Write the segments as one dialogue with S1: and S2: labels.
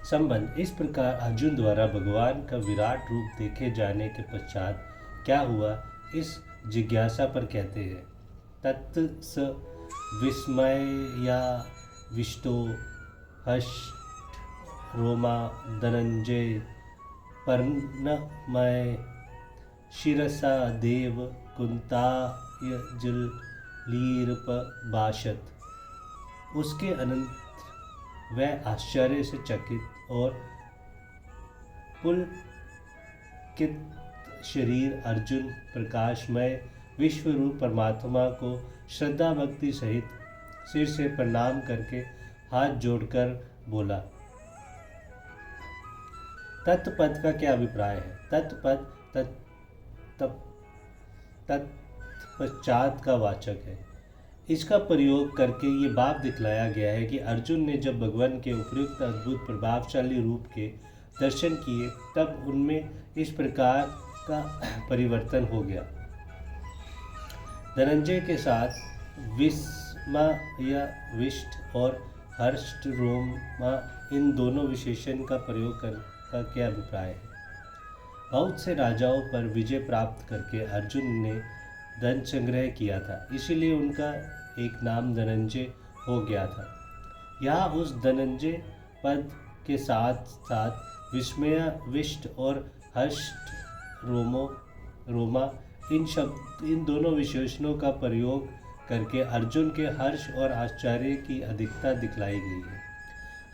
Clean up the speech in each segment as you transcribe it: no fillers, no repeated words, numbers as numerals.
S1: संबंध। इस प्रकार अर्जुन द्वारा भगवान का विराट रूप देखे जाने के पश्चात क्या हुआ, इस जिज्ञासा पर कहते हैं। तत् स विस्मया विष्टो हष्ट रोमा धनंजय पर्णमय शिरसा देव कुंताय जलीर्पभाषत। उसके अनंत वह आश्चर्य से चकित और पुलकित शरीर अर्जुन प्रकाशमय विश्वरूप परमात्मा को श्रद्धा भक्ति सहित सिर से प्रणाम करके हाथ जोड़कर बोला। तत्पद का क्या अभिप्राय है? तत्पद तत्पश्चात का वाचक है। इसका प्रयोग करके ये भाव दिखलाया गया है कि अर्जुन ने जब भगवान के उपयुक्त अद्भुत प्रभावशाली रूप के दर्शन किए तब उनमें इस प्रकार का परिवर्तन हो गया। धनंजय के साथ विस्मय विष्ट और हर्ष रोमा इन दोनों विशेषण का प्रयोग का क्या अभिप्राय है? बहुत से राजाओं पर विजय प्राप्त करके अर्जुन ने धन संग्रह किया था, इसीलिए उनका एक नाम धनंजय हो गया था। यहाँ उस धनंजय पद के साथ साथ विस्मय विष्ट और हष्ट रोमा इन दोनों विशेषणों का प्रयोग करके अर्जुन के हर्ष और आश्चर्य की अधिकता दिखलाई गई है।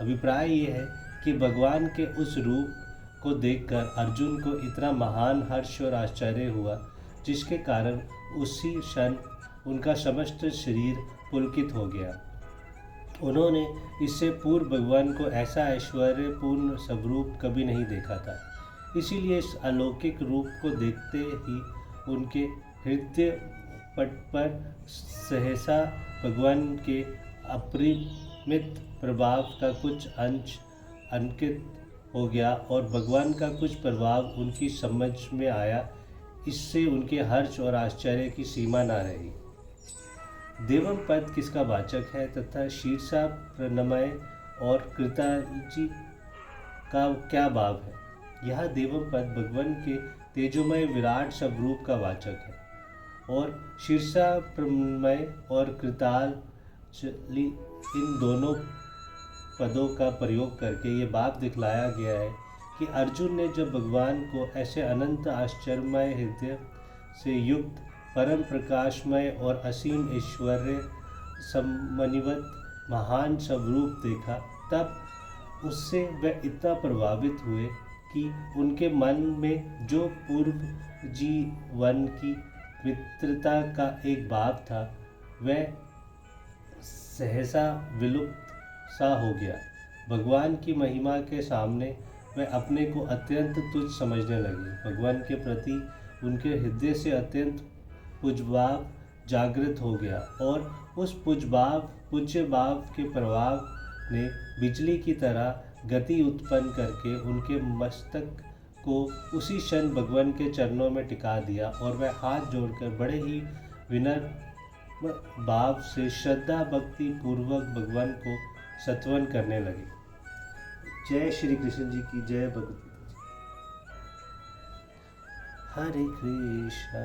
S1: अभिप्राय ये है कि भगवान के उस रूप को देखकर अर्जुन को इतना महान हर्ष और आश्चर्य हुआ, जिसके कारण उसी क्षण उनका समस्त शरीर पुलकित हो गया। उन्होंने इससे पूर्व भगवान को ऐसा ऐश्वर्यपूर्ण स्वरूप कभी नहीं देखा था, इसीलिए इस अलौकिक रूप को देखते ही उनके हृदय पट पर सहसा भगवान के अपरिमित प्रभाव का कुछ अंश अंकित हो गया और भगवान का कुछ प्रभाव उनकी समझ में आया। इससे उनके हर्ष और आश्चर्य की सीमा न रही। देवम पद किसका वाचक है तथा शीर्षा प्रणमय और कृताजी का क्या भाव है? यह देवम पद भगवान के तेजोमय विराट स्वरूप का वाचक है और शीर्षा प्रणमय और कृतांजलि इन दोनों पदों का प्रयोग करके ये भाव दिखलाया गया है कि अर्जुन ने जब भगवान को ऐसे अनंत आश्चर्यमय हृदय से युक्त परम प्रकाशमय और असीम ऐश्वर्य समन्वित महान स्वरूप देखा, तब उससे वे इतना प्रभावित हुए कि उनके मन में जो पूर्व जीवन की मित्रता का एक भाव था वह सहसा विलुप्त सा हो गया। भगवान की महिमा के सामने वे अपने को अत्यंत तुच्छ समझने लगे। भगवान के प्रति उनके हृदय से अत्यंत पूज्यभाव जागृत हो गया और उस पूज्य भाव के प्रभाव ने बिजली की तरह गति उत्पन्न करके उनके मस्तक को उसी क्षण भगवान के चरणों में टिका दिया और वह हाथ जोड़कर बड़े ही विनम्र भाव से श्रद्धा भक्ति पूर्वक भगवान को स्तवन करने लगे। जय श्री कृष्ण जी की जय। भगवती हरे कृष्ण।